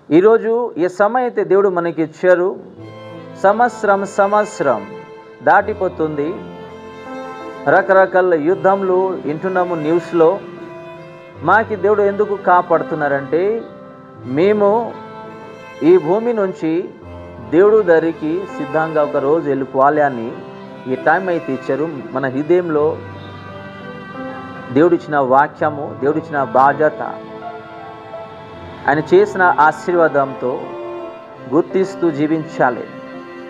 ఈరోజు ఏ సమయం అయితే దేవుడు మనకి ఇచ్చారు, సంవత్సరం దాటిపోతుంది. రకరకాల యుద్ధంలో వింటున్నాము న్యూస్లో. మాకి దేవుడు ఎందుకు కాపాడుతున్నారంటే, మేము ఈ భూమి నుంచి దేవుడు దగ్గరికి సిద్ధంగా ఒక రోజు వెళ్ళిపోవాలి అని ఈ టైం అయితే ఇచ్చారు. మన హృదయంలో దేవుడిచ్చిన వాక్యము, దేవుడిచ్చిన బాధ్యత, ఆయన చేసిన ఆశీర్వాదంతో గుర్తిస్తూ జీవించాలి.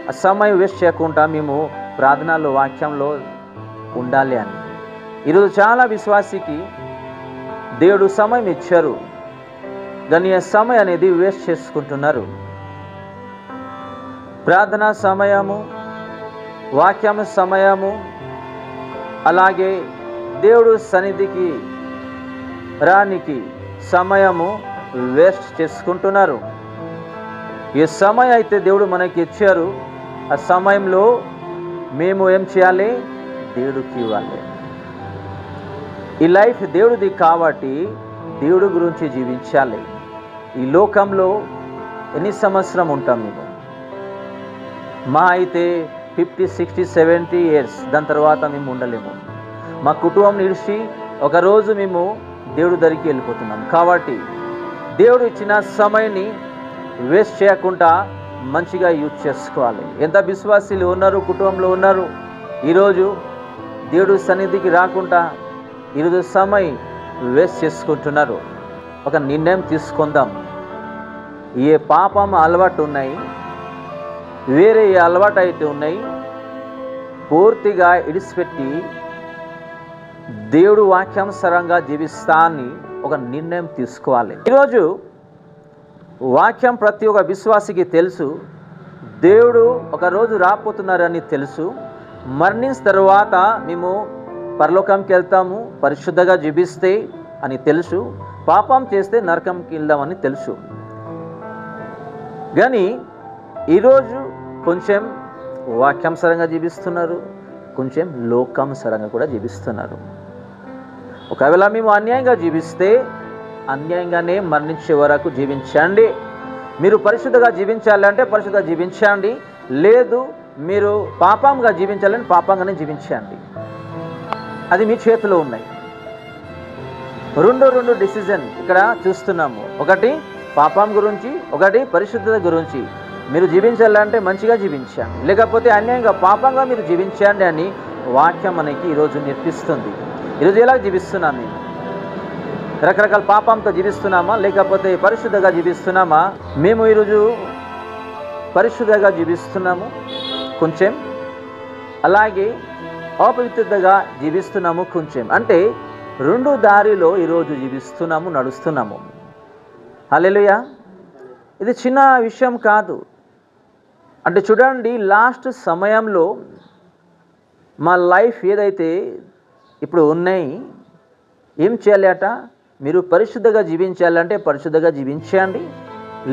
ఆ సమయం వేస్ట్ చేయకుండా మేము ప్రార్థనలో, వాక్యంలో ఉండాలి అని. ఈరోజు చాలా విశ్వాసికి దేవుడు సమయం ఇచ్చారు, కానీ ఆ సమయం అనేది వేస్ట్ చేసుకుంటున్నారు. ప్రార్థనా సమయము, వాక్యము సమయము, అలాగే దేవుడు సన్నిధికి రానికి సమయము వేస్ట్ చేసుకుంటున్నారు. ఏ సమయం అయితే దేవుడు మనకి ఇచ్చారు, ఆ సమయంలో మేము ఏం చేయాలి? దేవుడికి ఇవ్వాలి. ఈ లైఫ్ దేవుడిది కాబట్టి దేవుడి గురించి జీవించాలి. ఈ లోకంలో ఎన్ని సంవత్సరం ఉంటాం మేము? మా అయితే 50, 60, 70 ఇయర్స్. దాని తర్వాత మేము ఉండలేము. మా కుటుంబం నిలిచి ఒకరోజు మేము దేవుడి దగ్గరికి వెళ్ళిపోతున్నాం. కాబట్టి దేవుడు ఇచ్చిన సమయాన్ని వేస్ట్ చేయకుండా మంచిగా యూజ్ చేసుకోవాలి. ఎంత విశ్వాసులు ఉన్నారు, కుటుంబంలో ఉన్నారు, ఈరోజు దేవుడు సన్నిధికి రాకుండా ఈరోజు సమయం వేస్ట్ చేసుకుంటున్నారు. ఒక నిర్ణయం తీసుకుందాం. ఏ పాపం అలవాటు ఉన్నాయి, వేరే ఏ అలవాటు అయితే ఉన్నాయి, పూర్తిగా ఇడిచిపెట్టి దేవుడు వాక్యానుసారంగా జీవిస్తాన్ని ఒక నిర్ణయం తీసుకోవాలి. ఈరోజు వాక్యం ప్రతి ఒక్క విశ్వాసికి తెలుసు. దేవుడు ఒకరోజు రాపోతున్నారని తెలుసు. మరణించిన తర్వాత మేము పరలోకంకి వెళ్తాము, పరిశుద్ధంగా జీవిస్తే అని తెలుసు. పాపం చేస్తే నరకంకి వెళ్దామని తెలుసు. కానీ ఈరోజు కొంచెం వాక్యానుసారంగా జీవిస్తున్నారు, కొంచెం లోకానుసారంగా కూడా జీవిస్తున్నారు. ఒకవేళ మేము అన్యాయంగా జీవిస్తే అన్యాయంగానే మరణించే వరకు జీవించండి. మీరు పరిశుద్ధంగా జీవించాలంటే పరిశుద్ధంగా జీవించండి, లేదు మీరు పాపంగా జీవించాలని పాపంగానే జీవించండి. అది మీ చేతిలో ఉన్నాయి. రెండు డిసిజన్ ఇక్కడ చూస్తున్నాము. ఒకటి పాపం గురించి, ఒకటి పరిశుద్ధత గురించి. మీరు జీవించాలంటే మంచిగా జీవించండి, లేకపోతే అన్యాయంగా పాపంగా మీరు జీవించండి అని వాక్యం మనకి ఈరోజు నేర్పిస్తుంది. ఈరోజు ఎలా జీవిస్తున్నాం? మేము రకరకాల పాపంతో జీవిస్తున్నామా, లేకపోతే పరిశుద్ధంగా జీవిస్తున్నామా? మేము ఈరోజు పరిశుద్ధంగా జీవిస్తున్నాము కొంచెం, అలాగే అపవిత్రతగా జీవిస్తున్నాము కొంచెం. అంటే రెండు దారిలో ఈరోజు జీవిస్తున్నాము, నడుస్తున్నాము. హల్లెలూయా. ఇది చిన్న విషయం కాదు. అంటే చూడండి, లాస్ట్ సమయంలో మా లైఫ్ ఏదైతే ఇప్పుడు ఉన్నాయి, ఏం చేయాలి అట? మీరు పరిశుద్ధంగా జీవించాలంటే పరిశుద్ధంగా జీవించండి,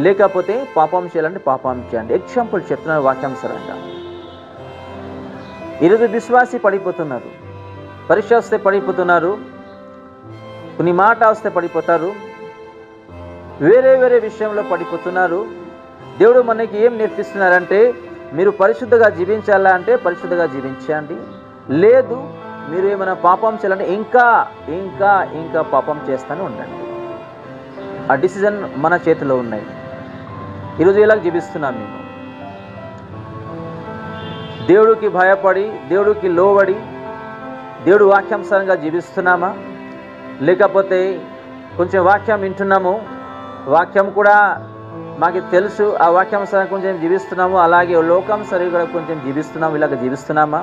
లేకపోతే పాపం చేయాలంటే పాపం చేయండి. ఎగ్జాంపుల్ చెప్తున్నారు వాక్యానుసారంగా. ఈరోజు విశ్వాసి పడిపోతున్నారు, పరీక్ష వస్తే పడిపోతున్నారు, కొన్ని మాట వస్తే పడిపోతారు, వేరే విషయంలో పడిపోతున్నారు. దేవుడు మనకి ఏం నేర్పిస్తున్నారంటే, మీరు పరిశుద్ధంగా జీవించాలంటే పరిశుద్ధంగా జీవించండి, లేదు మీరు ఏమైనా పాపం చేయాలంటే ఇంకా పాపం చేస్తూనే ఉండండి. ఆ డిసిజన్ మన చేతిలో ఉన్నాయి. ఈరోజు ఎలా జీవిస్తున్నాం మేము? దేవుడికి భయపడి, దేవుడికి లోబడి, దేవుడు వాక్యానుసారంగా జీవిస్తున్నామా, లేకపోతే కొంచెం వాక్యం వింటున్నాము, వాక్యం కూడా మాకు తెలుసు, ఆ వాక్యానుసారం కొంచెం జీవిస్తున్నాము, అలాగే లోకానుసారి కూడా కొంచెం జీవిస్తున్నాము, ఇలాగ జీవిస్తున్నామా?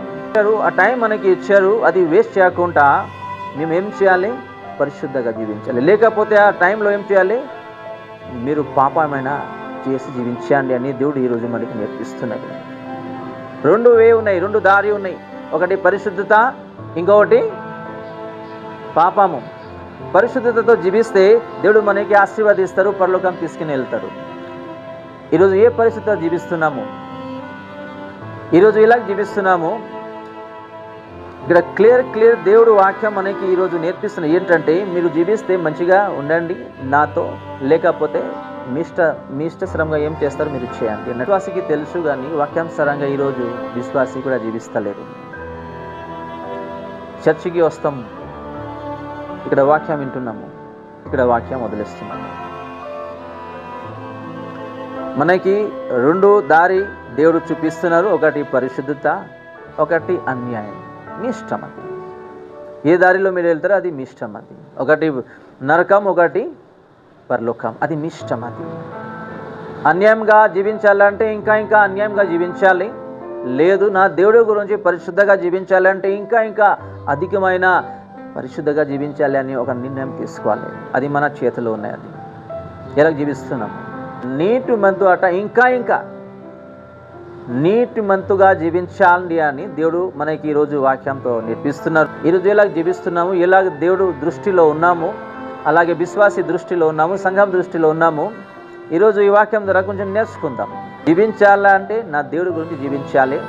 ఆ టైం మనకి ఇచ్చారు, అది వేస్ట్ చేయకుండా మేము ఏం చేయాలి? పరిశుద్ధంగా జీవించాలి. లేకపోతే ఆ టైంలో ఏం చేయాలి? మీరు పాపమైనా చేసి జీవించండి అని దేవుడు ఈరోజు మనకి నేర్పిస్తున్నది. రెండు వే ఉన్నాయి, రెండు దారి ఉన్నాయి. ఒకటి పరిశుద్ధత, ఇంకొకటి పాపము. పరిశుద్ధతతో జీవిస్తే దేవుడు మనకి ఆశీర్వదిస్తారు, పరలోకం తీసుకుని వెళ్తారు. ఈరోజు ఏ పరిస్థితితో జీవిస్తున్నాము? ఈరోజు ఇలా జీవిస్తున్నాము. ఇక్కడ క్లియర్ దేవుడు వాక్యం మనకి ఈరోజు నేర్పిస్తున్న ఏంటంటే, మీరు జీవిస్తే మంచిగా ఉండండి నాతో, లేకపోతే మీ ఇష్టసరంగా ఏం చేస్తారో మీరు చేయండి. విశ్వాసికి తెలుసు, కానీ వాక్యానుసారంగా ఈరోజు విశ్వాసి కూడా జీవిస్తలేరు. చర్చికి వస్తాము, ఇక్కడ వాక్యం వింటున్నాము, ఇక్కడ వాక్యం వదిలేస్తున్నాము. మనకి రెండు దారి దేవుడు చూపిస్తున్నారు. ఒకటి పరిశుద్ధత, ఒకటి అన్యాయం. మీ ఇష్టం అది. ఏ దారిలో మీరు వెళ్తారో అది మీ ఇష్టం అది. ఒకటి నరకం, ఒకటి పరలోకం. అది మీ ఇష్టం అది. అన్యాయంగా జీవించాలంటే ఇంకా అన్యాయంగా జీవించాలి. లేదు, నా దేవుడి గురించి పరిశుద్ధంగా జీవించాలంటే ఇంకా అధికమైన పరిశుద్ధంగా జీవించాలి అని ఒక నిర్ణయం తీసుకోవాలి. అది మన చేతిలో ఉన్నాయి. అది ఎలా జీవిస్తున్నాము? నీటి మంతు అట ఇంకా నీటి మంతుగా జీవించాలి అని దేవుడు మనకి ఈరోజు వాక్యంతో నేర్పిస్తున్నారు. ఈరోజు ఎలా జీవిస్తున్నాము, ఎలాగ దేవుడు దృష్టిలో ఉన్నాము, అలాగే విశ్వాసి దృష్టిలో ఉన్నాము, సంఘం దృష్టిలో ఉన్నాము. ఈరోజు ఈ వాక్యం ద్వారా కొంచెం నేర్చుకుందాం. జీవించాలంటే నా దేవుడి గురించి జీవించాలి,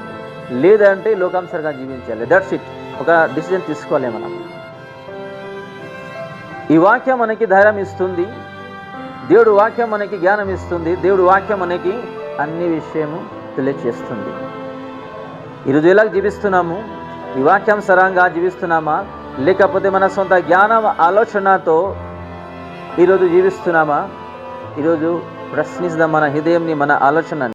లేదంటే లోకానుసారంగా జీవించాలి. That's it. ఒక డిసిజన్ తీసుకోవాలి మనం. ఈ వాక్యం మనకి ధైర్యం ఇస్తుంది. దేవుడు వాక్యం మనకి జ్ఞానం ఇస్తుంది. దేవుడు వాక్యం మనకి అన్ని విషయము తెలియచేస్తుంది. ఈరోజు ఎలా జీవిస్తున్నాము? ఈ వాక్యం సరంగా జీవిస్తున్నామా, లేకపోతే మన సొంత జ్ఞానం ఆలోచనతో ఈరోజు జీవిస్తున్నామా? ఈరోజు ప్రశ్నిద్దాం మన హృదయంని, మన ఆలోచనని.